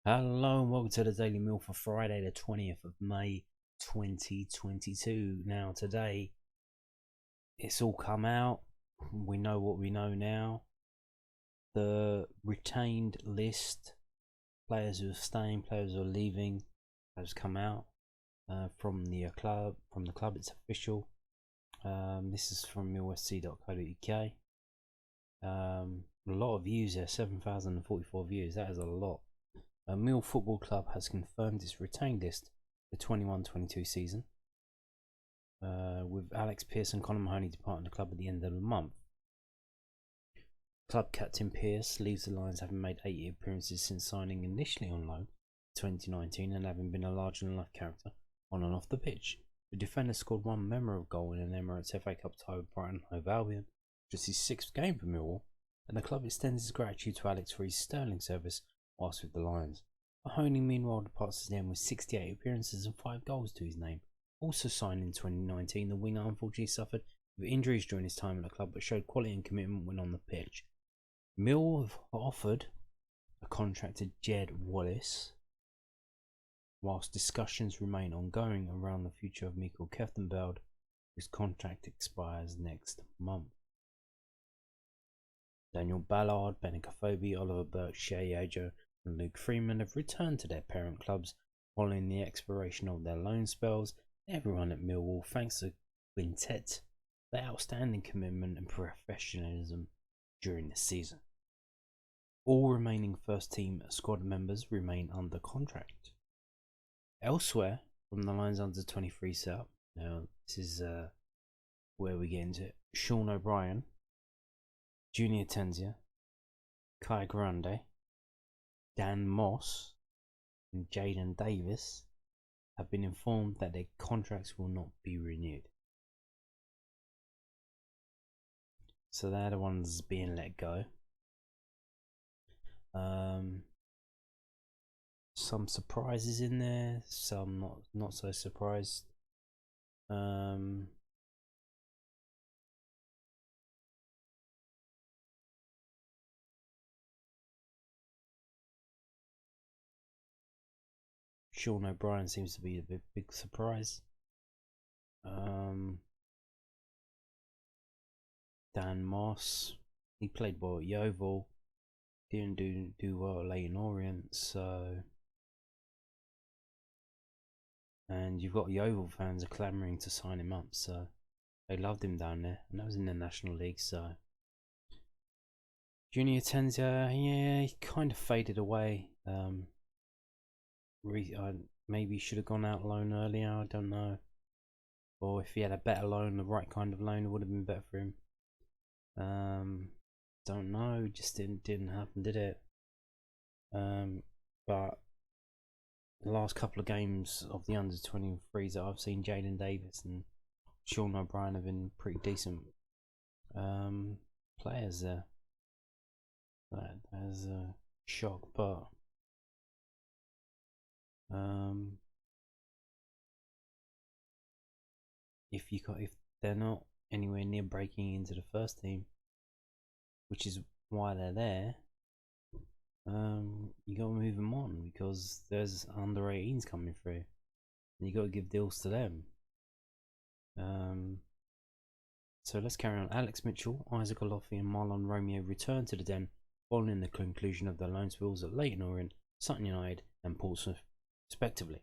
Hello and welcome to the Daily Meal for Friday the 20th of May 2022. Now today it's all come out. We know what we know now. The retained list, players who are staying, players who are leaving, has come out from the club. It's official. This is from millwsc.co.uk. A lot of views there, 7,044 views. That is a lot. Millwall Football Club has confirmed its retained list for 21-22 season, with Alex Pearce and Conor Mahoney departing the club at the end of the month. Club captain Pearce leaves the Lions, having made 80 appearances since signing initially on loan in 2019 and having been a larger-than-life character on and off the pitch. The defender scored one memorable goal in an Emirates FA Cup tie with Brighton Hove Albion, just his 6th game for Millwall, and the club extends its gratitude to Alex for his sterling service whilst with the Lions. Mahoney meanwhile departs the end with 68 appearances and 5 goals to his name. Also signed in 2019, the winger unfortunately suffered with injuries during his time at the club but showed quality and commitment when on the pitch. Mill have offered a contract to Jed Wallace, whilst discussions remain ongoing around the future of Michael Keftenbeld, whose contract expires next month. Daniel Ballard, Benik Afobe, Oliver Burke, Shea Yajo and Luke Freeman have returned to their parent clubs following the expiration of their loan spells. Everyone at Millwall thanks the quintet for their outstanding commitment and professionalism during the season. All remaining first team squad members remain under contract. Elsewhere from the Lions under 23 setup, now this is where we get into it. Shuan O'Brien, Junior Tenzia, Kai Grande, Dan Moss and Jaden Davis have been informed that their contracts will not be renewed. So they're the ones being let go. Some surprises in there, some not so surprised. Shuan O'Brien seems to be a big surprise. Dan Moss, he played well at Yeovil, didn't do well at Leyton Orient, so. And you've got Yeovil fans are clamouring to sign him up, so they loved him down there, and that was in the National League. So Junior Tenzia, yeah, he kind of faded away. Maybe should have gone out loan earlier, I don't know. Or if he had a better loan, the right kind of loan, it would have been better for him. Don't know, just didn't happen, did it? But the last couple of games of the under 23s that I've seen, Jaden Davis and Shuan O'Brien have been pretty decent players there. That is a shock, but if they're not anywhere near breaking into the first team, which is why they're there, you gotta move them on because there's under 18s coming through, and you gotta give deals to them. So let's carry on. Alex Mitchell, Isaac Olofi, and Marlon Romeo return to the Den following the conclusion of their loan spells at Leyton Orient, Sutton United, and Portsmouth, respectively.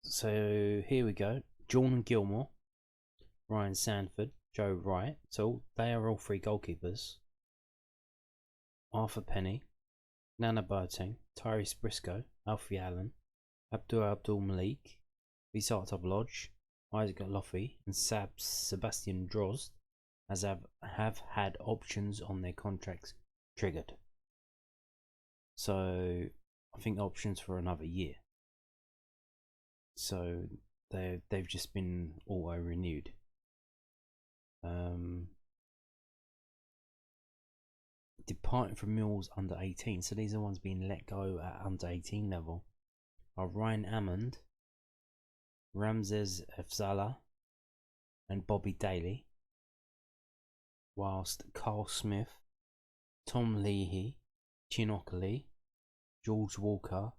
So here we go. Jordan Gilmore, Ryan Sandford, Joe Wright. So they are all 3 goalkeepers. Arthur Penny, Nana Boateng, Tyrese Briscoe, Alfie Allen, Abdul Malik, Visart Lodge, Isaac Olofi, and Sebastian Drozd have had options on their contracts triggered. So I think options for another year. So they've just been auto renewed. Departing from Millwall's under 18, so these are the ones being let go at under 18 level, are Ryan Ammond, Ramses Afzala, and Bobby Daly, whilst Carl Smith, Tom Leahy, Chinokali, George Walker,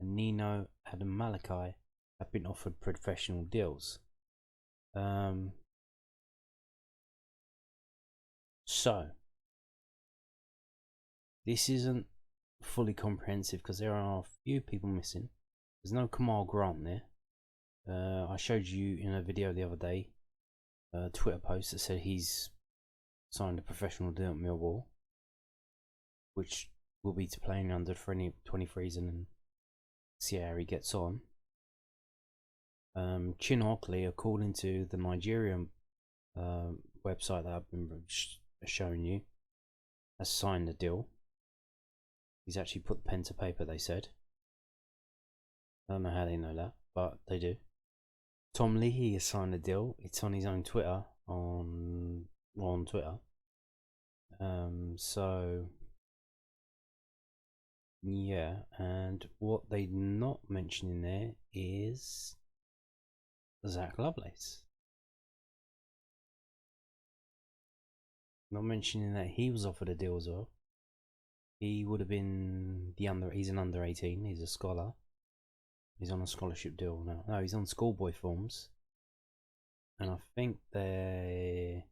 and Nino Adamalakai have been offered professional deals. So this isn't fully comprehensive because there are a few people missing. There's no Kamal Grant there. I showed you in a video the other day a Twitter post that said he's signed a professional deal at Millwall, which will be to playing under 23s and see how he gets on. Chin Hockley, according to the Nigerian website that I've been showing you, has signed the deal. He's actually put the pen to paper, they said. I don't know how they know that, but they do. Tom Leahy has signed a deal. It's on his own Twitter, on Twitter. So yeah, and what they're not mentioning there is Zach Lovelace. Not mentioning that he was offered a deal as well. He would have been he's an under 18, he's a scholar. He's on a scholarship deal now. No, he's on schoolboy forms. And I think I'm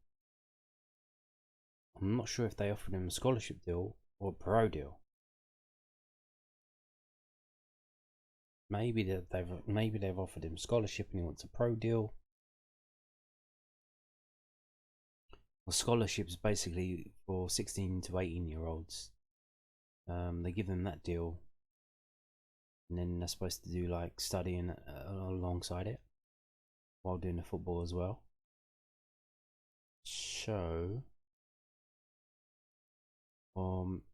not sure if they offered him a scholarship deal or a pro deal. Maybe they've offered him scholarship and he wants a pro deal. Well, scholarships basically for 16 to 18-year-olds. They give them that deal, and then they're supposed to do like studying alongside it while doing the football as well. So,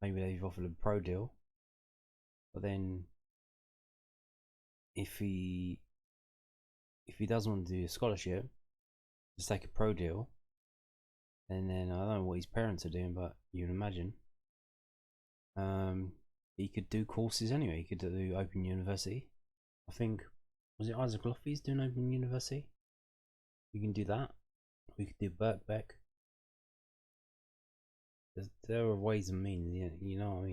maybe they've offered a pro deal, but then if he doesn't want to do a scholarship, just take a pro deal, and then I don't know what his parents are doing, but you can imagine. He could do courses anyway. He could do Open University. I think, was it Isaac Loffy's doing Open University? You can do that. We could do Birkbeck. There are ways and means, you know what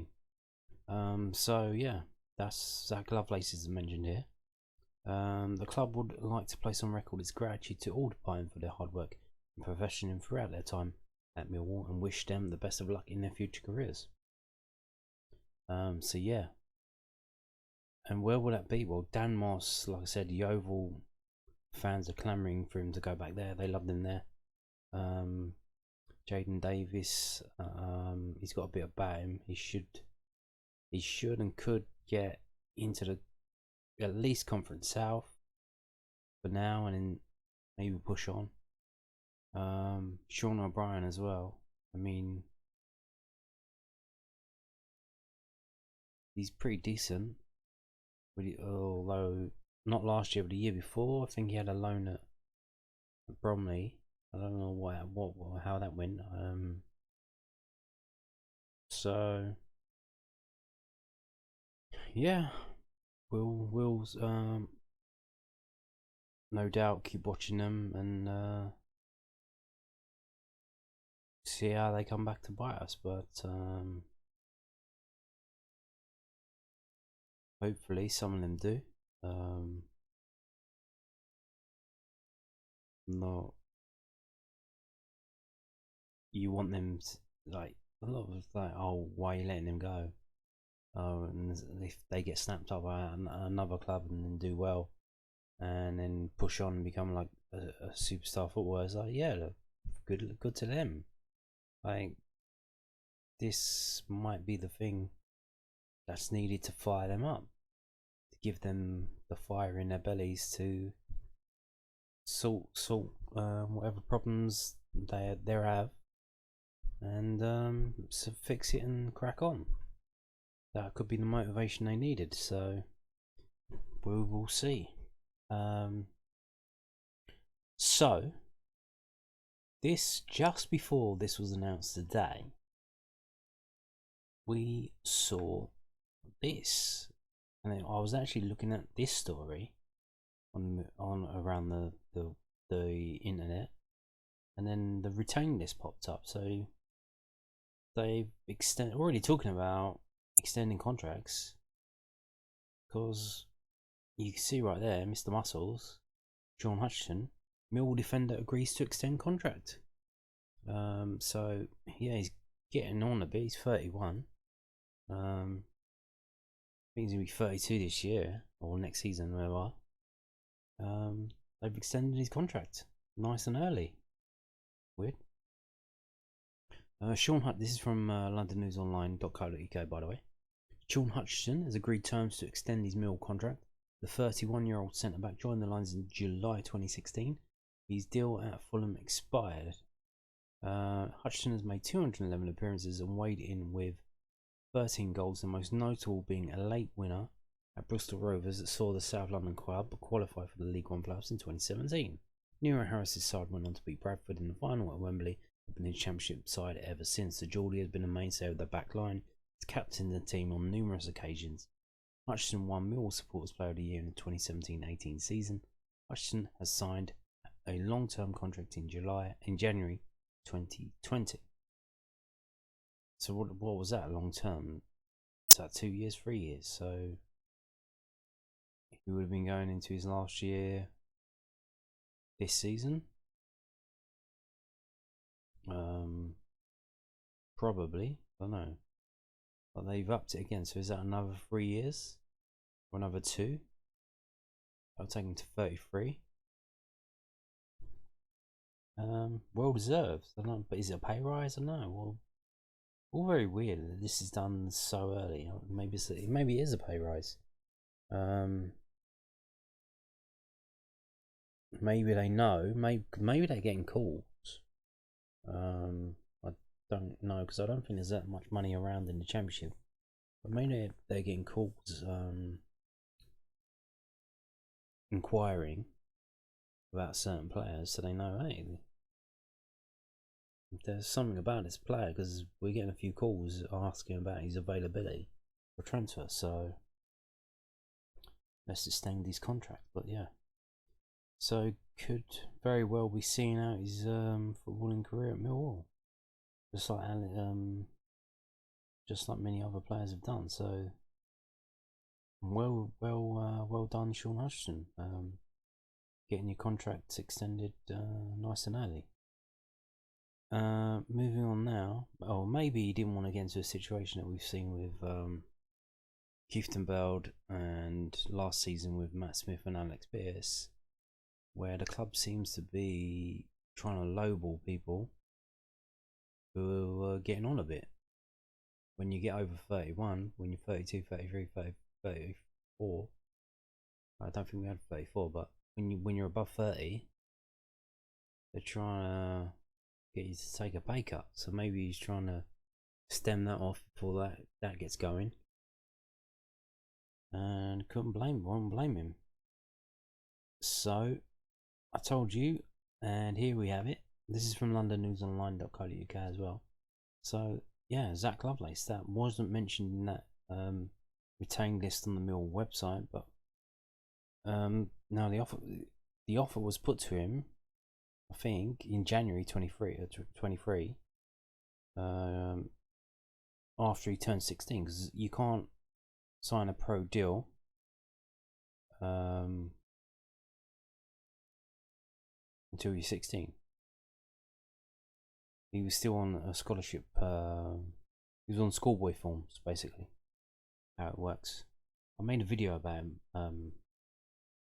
I mean. So yeah, that's Zach Lovelace is mentioned here. The club would like to place on record its gratitude to all departing for their hard work and professionalism throughout their time at Millwall and wish them the best of luck in their future careers. So yeah, and where will that be? Well, Dan Moss, like I said, Yeovil fans are clamouring for him to go back there. They loved him there. Jaden Davis, he's got a bit about him. He should and could get into the at least Conference South for now, and then maybe push on. Sean O'Brien as well. I mean, he's pretty decent, but although not last year but the year before, I think he had a loan at Bromley. I don't know how that went. So yeah, we'll no doubt keep watching them and see how they come back to bite us, but hopefully some of them do. Not you want them to, like a lot of like, oh, why are you letting them go? Oh, and if they get snapped up by another club and then do well, and then push on and become like a superstar footballer, it's like, yeah, look, good to them. Like, this might be the thing that's needed to fire them up, to give them the fire in their bellies to sort whatever problems they have, and so fix it and crack on. That could be the motivation they needed. So we will see. So just before this was announced today, we saw this, and I was actually looking at this story on around the internet, and then the retained list popped up. So they've already talking about extending contracts because you can see right there, Mr. Muscles, Shuan Hutchinson, Millwall defender, agrees to extend contract. So yeah, he's getting on a bit. He's 31. I think he's gonna be 32 this year or next season, whatever. They've extended his contract nice and early. Weird. Shuan Hutchinson, this is from londonnewsonline.co.uk, by the way. Shuan Hutchinson has agreed terms to extend his Millwall contract. The 31-year-old centre-back joined the Lions in July 2016. His deal at Fulham expired. Hutchinson has made 211 appearances and weighed in with 13 goals, the most notable being a late winner at Bristol Rovers that saw the South London club qualify for the League One playoffs in 2017. Nero Harris's side went on to beat Bradford in the final at Wembley, and been the Championship side ever since. The Geordie has been a mainstay of the back line. He's captained the team on numerous occasions. Hutchinson won Millwall Supporters Player of the Year in the 2017-18 season. Hutchinson has signed a long-term contract in January 2020. So what was that long-term? Is that 2 years, 3 years? So he would have been going into his last year this season. Probably, I don't know. But they've upped it again, so is that another 3 years? Or another 2? I'll take him to 33. Well deserved. I don't know, but is it a pay rise? I don't know. Well, all very weird that this is done so early. Maybe it is a pay rise. Maybe they know. Maybe they're getting calls. I don't know, because I don't think there's that much money around in the Championship. But maybe they're getting calls, inquiring about certain players, so they know, hey, there's something about this player, because we're getting a few calls asking about his availability for transfer. So let's extend his contract. But yeah, so could very well be seeing out his footballing career at Millwall, just like many other players have done. So well done, Shuan Hutchinson, getting your contract extended nice and early. Moving on now. Oh, maybe he didn't want to get into a situation that we've seen with Kieftenbeld and last season with Matt Smith and Alex Pearce, where the club seems to be trying to lowball people who are getting on a bit. When you get over 31, when you're 32, 33, 34, I don't think we had 34, but when you're above 30, they're trying to get you to take a pay cut. So maybe he's trying to stem that off before that gets going. And won't blame him. So I told you, and here we have it. This is from londonnewsonline.co.uk as well. So yeah, Zach Lovelace, that wasn't mentioned in that retained list on the Mill website, but now the offer was put to him, I think, in January 23, after he turned 16, because you can't sign a pro deal until you're 16. He was still on a scholarship. He was on schoolboy forms, basically. How it works. I made a video about him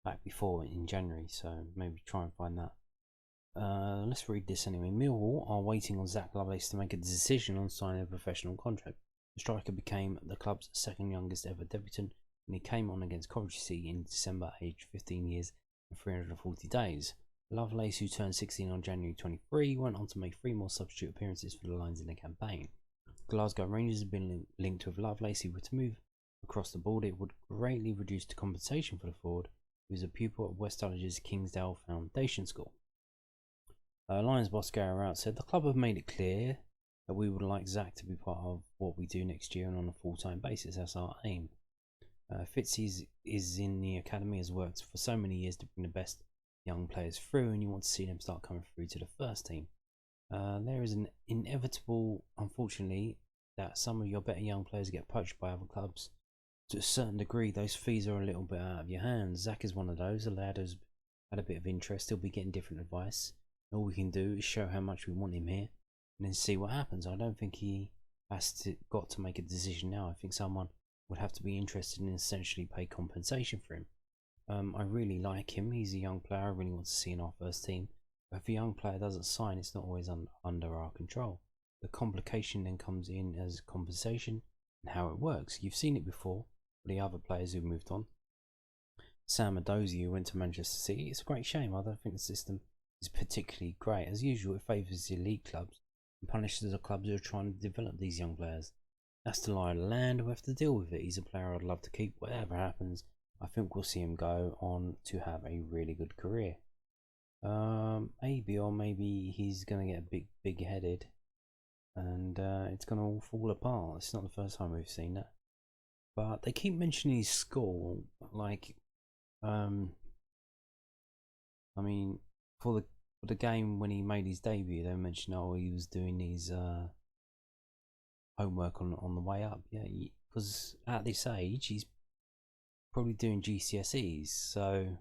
back before in January, so maybe try and find that. Let's read this anyway. Millwall are waiting on Zach Lovelace to make a decision on signing a professional contract. The striker became the club's second youngest ever debutant when he came on against Coventry City in December, aged 15 years and 340 days. Lovelace, who turned 16 on January 23, went on to make 3 more substitute appearances for the Lions in the campaign. Glasgow Rangers have been linked with Lovelace. If he were to move across the border, it would greatly reduce the compensation for the forward, who is a pupil at West Dulwich's Kingsdale Foundation School. Lions boss Gary Rowett said, "The club have made it clear that we would like Zach to be part of what we do next year and on a full-time basis. That's our aim. Fitzy is in the academy, has worked for so many years to bring the best young players through, and you want to see them start coming through to the first team. There is an inevitable, unfortunately, that some of your better young players get poached by other clubs to a certain degree, those fees are a little bit out of your hands. Zach is one of those. A lad who's had a bit of interest. He'll be getting different advice. All we can do is show how much we want him here, and then see what happens. I don't think he got to make a decision now. I think someone would have to be interested in essentially pay compensation for him. I really like him. He's a young player. I really want to see in our first team. But if a young player doesn't sign, it's not always under our control. The complication then comes in as compensation and how it works. You've seen it before with the other players who've moved on. Sam Adozie, who went to Manchester City. It's a great shame. I don't think the system is particularly great. As usual, it favours the elite clubs and punishes the clubs who are trying to develop these young players. That's the lie of the land. We have to deal with it. He's a player I'd love to keep. Whatever happens, I think we'll see him go on to have a really good career. Maybe, or maybe he's going to get big headed, and it's going to all fall apart. It's not the first time we've seen that. But they keep mentioning his school, like, I mean, for the game when he made his debut, they mentioned, oh, he was doing his homework on the way up. Yeah, because at this age, he's probably doing GCSEs. So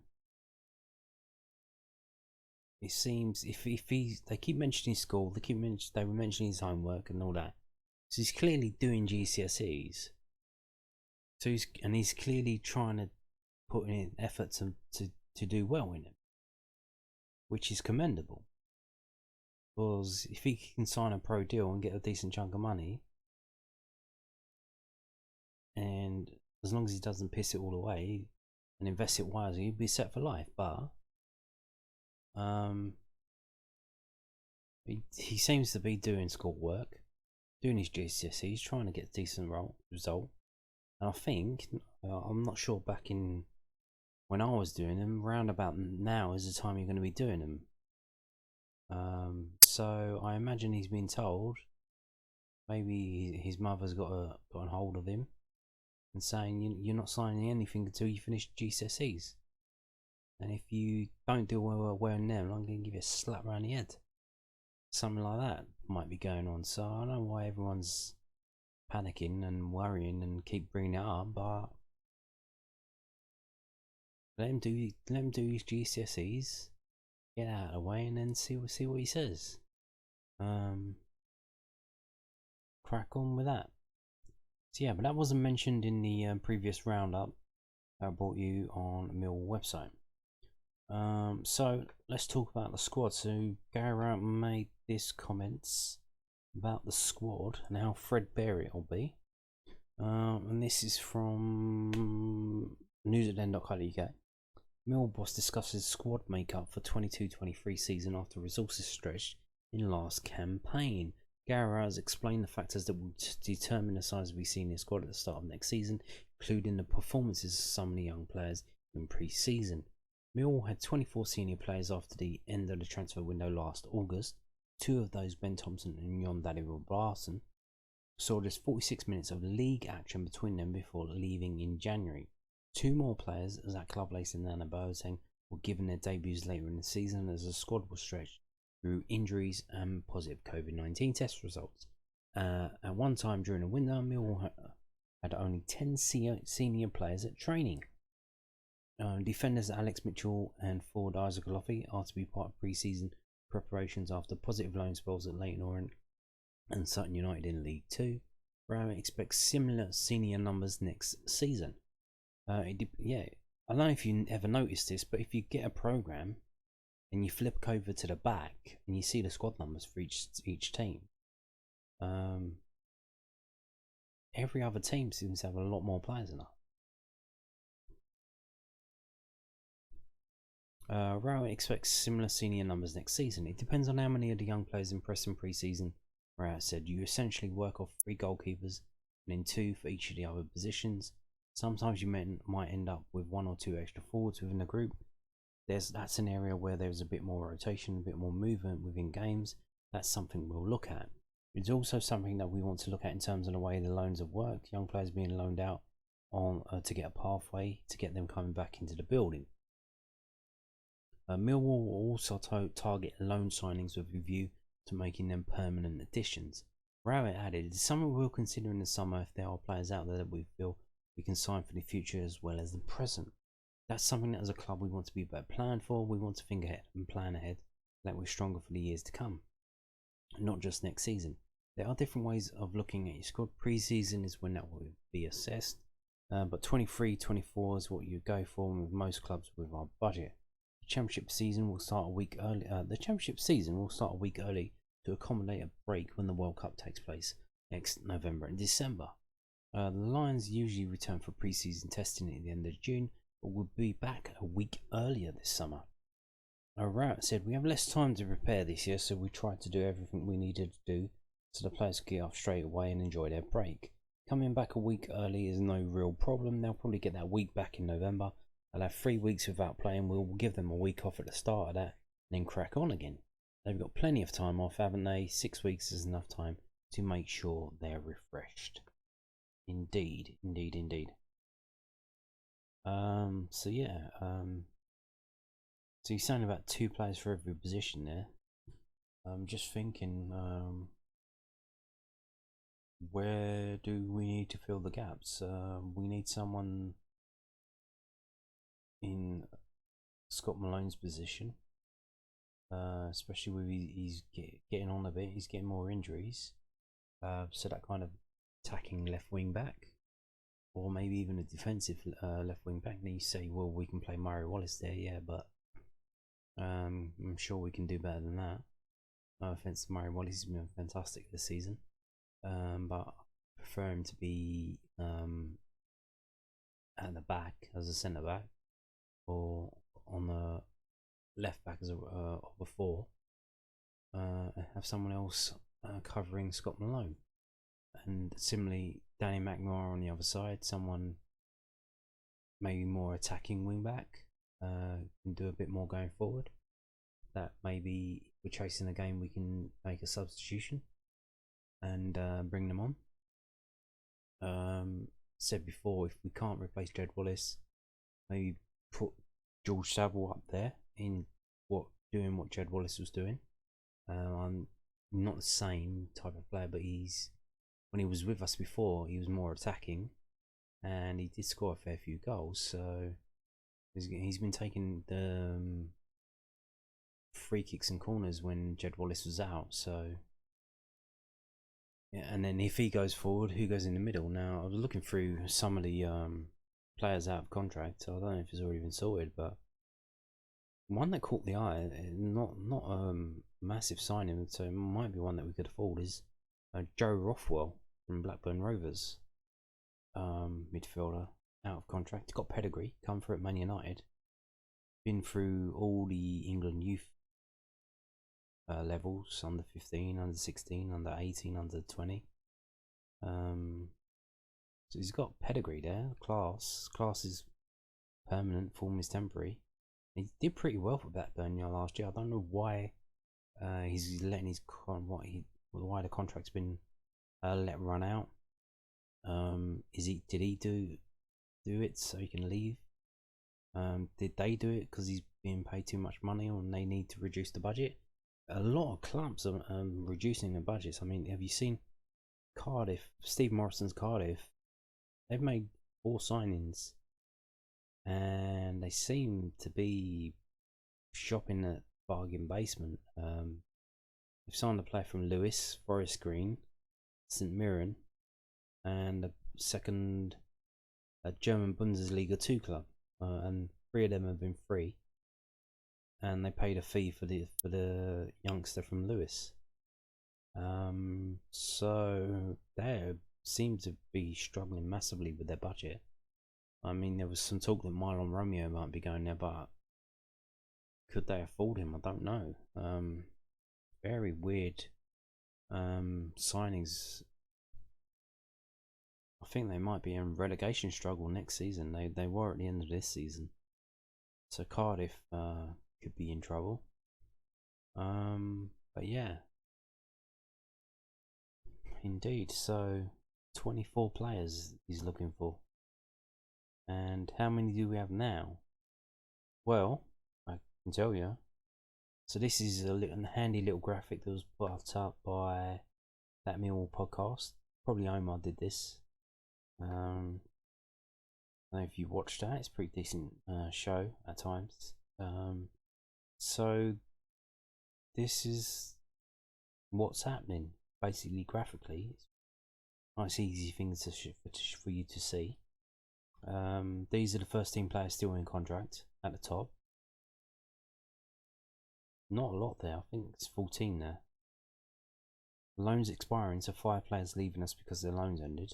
it seems if they keep mentioning school, they were mentioning his homework and all that. So he's clearly doing GCSEs. So he's clearly trying to put in effort to do well in it, which is commendable. Because if he can sign a pro deal and get a decent chunk of money, and as long as he doesn't piss it all away and invest it wisely, he'll be set for life. But he seems to be doing schoolwork, doing his GCSEs, trying to get a decent result. And I think, I'm not sure, back in when I was doing them, round about now is the time you're going to be doing them. So I imagine he's been told, maybe his mother's got a hold of him and saying, you're not signing anything until you finish GCSEs. And if you don't do well in them, I'm going to give you a slap around the head. Something like that might be going on. So I don't know why everyone's panicking and worrying and keep bringing it up, but let him do his GCSEs, get out of the way, and then see what he says. Crack on with that. So yeah, but that wasn't mentioned in the previous roundup that I brought you on the Millwall website. So let's talk about the squad. So Gary Rowett made this comments about the squad and how threadbare it'll be. And this is from news@den.co.uk. Millwall boss discusses squad makeup for 22-23 season after resources stretched in last campaign. Gary has explained the factors that will determine the size of the senior squad at the start of next season, including the performances of some of the young players in pre-season. Millwall had 24 senior players after the end of the transfer window last August. Two of those, Ben Thompson and Jon Daniel Barson, saw just 46 minutes of league action between them before leaving in January. Two more players, Zach Lovelace and Nana Boateng, were given their debuts later in the season as the squad was stretched through injuries and positive COVID-19 test results. At one time during the winter, Millwall had only 10 senior players at training. Defenders Alex Mitchell and forward Isaac Lofi are to be part of pre-season preparations after positive loan spells at Leyton Orient and Sutton United in League 2. Rowett expects similar senior numbers next season. I don't know if you ever noticed this, but if you get a program and you flip over to the back and you see the squad numbers for each team, every other team seems to have a lot more players than that. Rowett expects similar senior numbers next season. It depends on how many of the young players impress in pre-season. Rowett said, you essentially work off 3 goalkeepers and then 2 for each of the other positions. Sometimes you might end up with 1 or 2 extra forwards within the group. That's an area where there's a bit more rotation, a bit more movement within games. That's something we'll look at. It's also something that we want to look at in terms of the way the loans have worked. Young players being loaned out on to get a pathway to get them coming back into the building. Millwall will also target loan signings with a view to making them permanent additions. Rowett added, it's something we'll consider in the summer if there are players out there that we feel we can sign for the future as well as the present. That's something that as a club we want to be better planned for. We want to think ahead and plan ahead, that we're stronger for the years to come, not just next season. There are different ways of looking at your squad. Pre-season is when that will be assessed, but 23-24 is what you go for with most clubs with our budget. The Championship season will start a week early. To accommodate a break when the World Cup takes place next November and December. The Lions usually return for pre-season testing at the end of June, but will be back a week earlier this summer. Rowett said, "We have less time to prepare this year, so we tried to do everything we needed to do so the players could get off straight away and enjoy their break. Coming back a week early is no real problem. They'll probably get that week back in November. They'll have 3 weeks without playing. We'll give them a week off at the start of that and then crack on again. They've got plenty of time off, haven't they? 6 weeks is enough time to make sure they're refreshed." Indeed, indeed, indeed. So yeah, so you're saying about 2 players for every position there. I'm just thinking, where do we need to fill the gaps? We need someone in Scott Malone's position, especially with he's getting on a bit. He's getting more injuries, so that kind of attacking left wing back, or maybe even a defensive left wing back. Then you say, well, we can play Murray Wallace there, yeah, but I'm sure we can do better than that. No offense to Murray Wallace, he's been fantastic this season, but I prefer him to be at the back as a centre back, or on the left back as a 4. Have someone else covering Scott Malone. And similarly, Danny McNamara on the other side, someone maybe more attacking wing back, can do a bit more going forward. That maybe if we're chasing the game, we can make a substitution and bring them on. Said before, if we can't replace Jed Wallace, maybe put George Saville up there in doing what Jed Wallace was doing. I'm not the same type of player, but when he was with us before, he was more attacking, and he did score a fair few goals. So he's been taking the free kicks and corners when Jed Wallace was out. So yeah, and then if he goes forward, who goes in the middle? Now I was looking through some of the players out of contract, so I don't know if it's already been sorted, but one that caught the eye, not a massive signing, so it might be one that we could afford, is Joe Rothwell from Blackburn Rovers, midfielder, out of contract, got pedigree, come through at Man United, been through all the England youth levels, under 15, under 16, under 18, under 20. So he's got pedigree there, class is permanent, form is temporary. He did pretty well for Blackburn last year. I don't know why he's letting why the contract's been let run out. Did he do it so he can leave? Did they do it because he's being paid too much money, or they need to reduce the budget? A lot of clubs are reducing their budgets. I mean, have you seen Cardiff? Steve Morrison's Cardiff. They've made 4 signings, and they seem to be shopping at bargain basement. They've signed a player from Lewis, Forest Green, St Mirren, and a German Bundesliga 2 club, and 3 of them have been free, and they paid a fee for the youngster from Lewis. So they seem to be struggling massively with their budget. I mean, there was some talk that Mylon Romeo might be going there, but could they afford him? I don't know. Very weird signings. I think they might be in relegation struggle next season. They were at the end of this season, so Cardiff could be in trouble. But yeah, indeed. So 24 players he's looking for. And how many do we have now? Well, I can tell you. So this is a handy little graphic that was put up by that Millwall podcast. Probably Omar did this. know if you watched that. It's a pretty decent show at times. So this is what's happening basically graphically. It's nice, easy things for you to see. These are the first team players still in contract at the top. Not a lot there. I think it's 14 there. Loans expiring, so 5 players leaving us because their loans ended.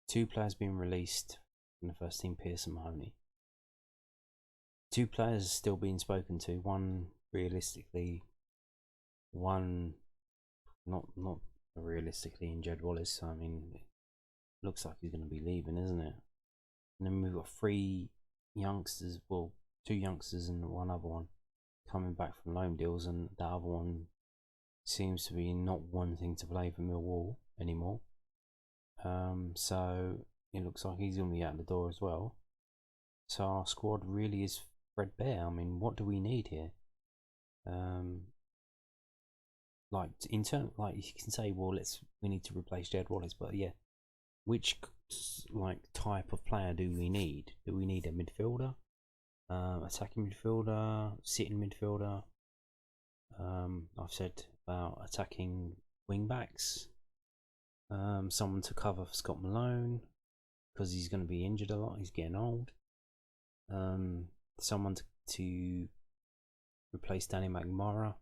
2 players being released in the first team, Pierce and Mahoney. 2 players still being spoken to. One realistically, one not realistically in Jed Wallace. I mean, it looks like he's going to be leaving, isn't it? And then we've got 3 youngsters, well, 2 youngsters and one other one coming back from loan deals, and the other one seems to be not wanting to play for Millwall anymore. So it looks like he's going to be out the door as well. So our squad really is threadbare. I mean, what do we need here? Like in turn, like you can say, well, we need to replace Jed Wallace, but yeah, which like type of player do we need? Do we need a midfielder, attacking midfielder, sitting midfielder? I've said about attacking wing backs. Someone to cover for Scott Malone because he's going to be injured a lot. He's getting old. Someone to replace Danny McMorrow.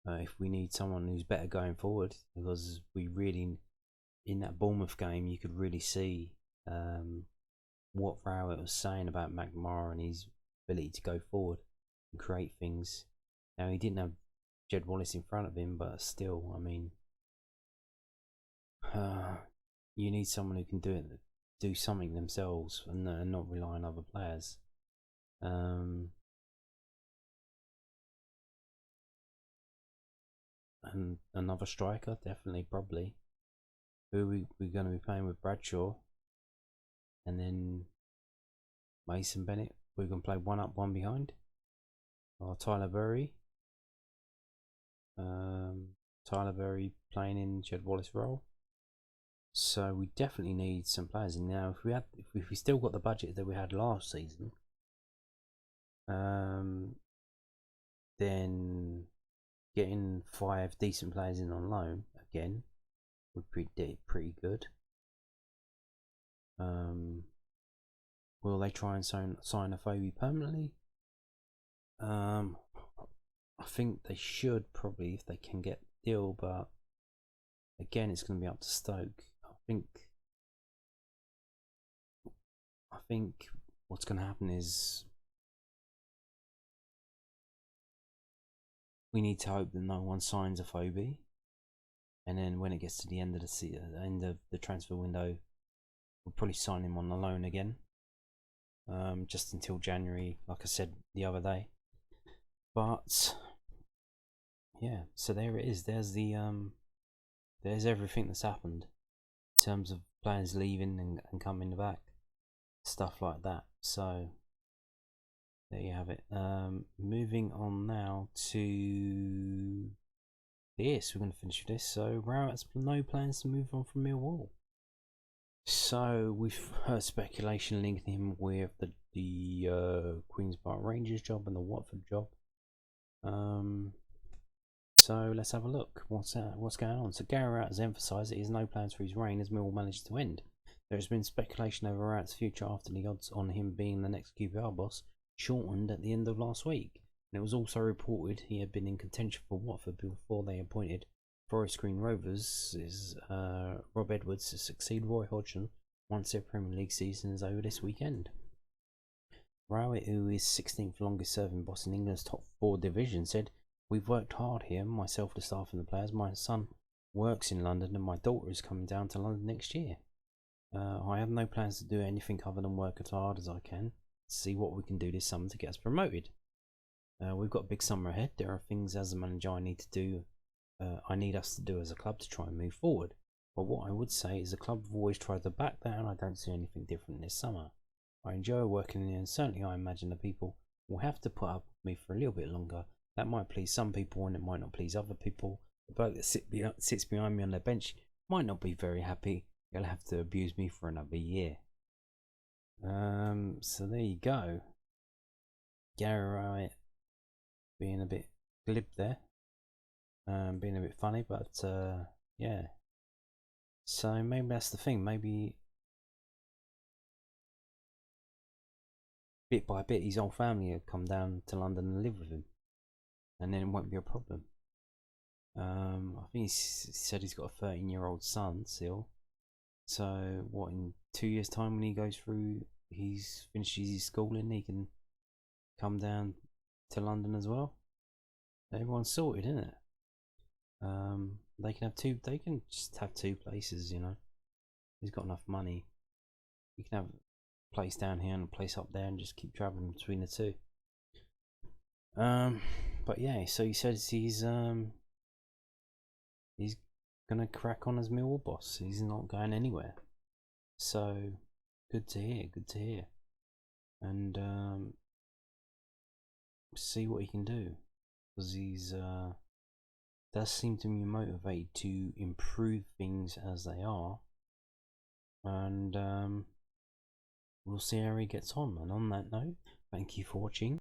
If we need someone who's better going forward, because we really, in that Bournemouth game, you could really see what Rowett was saying about McMorrow and his ability to go forward and create things. Now, he didn't have Jed Wallace in front of him, but still, I mean, you need someone who can do something themselves and not rely on other players. And another striker, definitely, probably. Who we're going to be playing with? Bradshaw, and then Mason Bennett. We're going to play one up, one behind. Or Tyler Berry. Tyler Berry playing in Jed Wallace role. So we definitely need some players. And now, if we still got the budget that we had last season, then getting 5 decent players in on loan again would be pretty good. Will they try and sign a Phoebe permanently? I think they should, probably, if they can get the deal, but again, it's going to be up to Stoke. I think what's going to happen is we need to hope that no one signs a Phoebe, and then when it gets to the end of the transfer window, we'll probably sign him on the loan again, just until January, like I said the other day. But yeah, so there it is. There's everything that's happened in terms of players leaving and coming back, stuff like that. So there you have it. Moving on now to this. We're going to finish with this. So Rowett's no plans to move on from Millwall. So we've heard speculation linking him with the Queen's Park Rangers job and the Watford job. So let's have a look. What's going on? So Gary Rowett has emphasised that he has no plans for his reign as Millwall managed to end. There has been speculation over Rowett's future after the odds on him being the next QPR boss shortened at the end of last week. And it was also reported he had been in contention for Watford before they appointed Forest Green Rovers' Rob Edwards to succeed Roy Hodgson once their Premier League season is over this weekend. Rowett, who is 16th longest serving boss in England's top 4 division, said, "We've worked hard here, myself, the staff and the players. My son works in London and my daughter is coming down to London next year. I have no plans to do anything other than work as hard as I can to see what we can do this summer to get us promoted. We've got a big summer ahead. There are things as a manager I need us to do as a club to try and move forward. But what I would say is the club have always tried to back that, and I don't see anything different this summer. I enjoy working here, and certainly I imagine the people will have to put up with me for a little bit longer. That might please some people and it might not please other people. The bloke that sits behind me on the bench might not be very happy, You'll have to abuse me for another year. So there you go. Gary Rowett being a bit glib there, being a bit funny, but yeah. So maybe that's the thing. Maybe bit by bit, his whole family will come down to London and live with him, and then it won't be a problem. I think he said he's got a 13-year-old son still. So what, in 2 years' time, when he goes through, finishes his schooling, he can come down to London as well. Everyone's sorted, isn't it? They can have two. They can just have two places, you know. He's got enough money. You can have a place down here and a place up there, and just keep traveling between the two. But yeah, so he says he's gonna crack on as Millwall boss. He's not going anywhere. So good to hear. Good to hear. And see what he can do, because he's does seem to be motivated to improve things as they are, and we'll see how he gets on. And on that note, thank you for watching.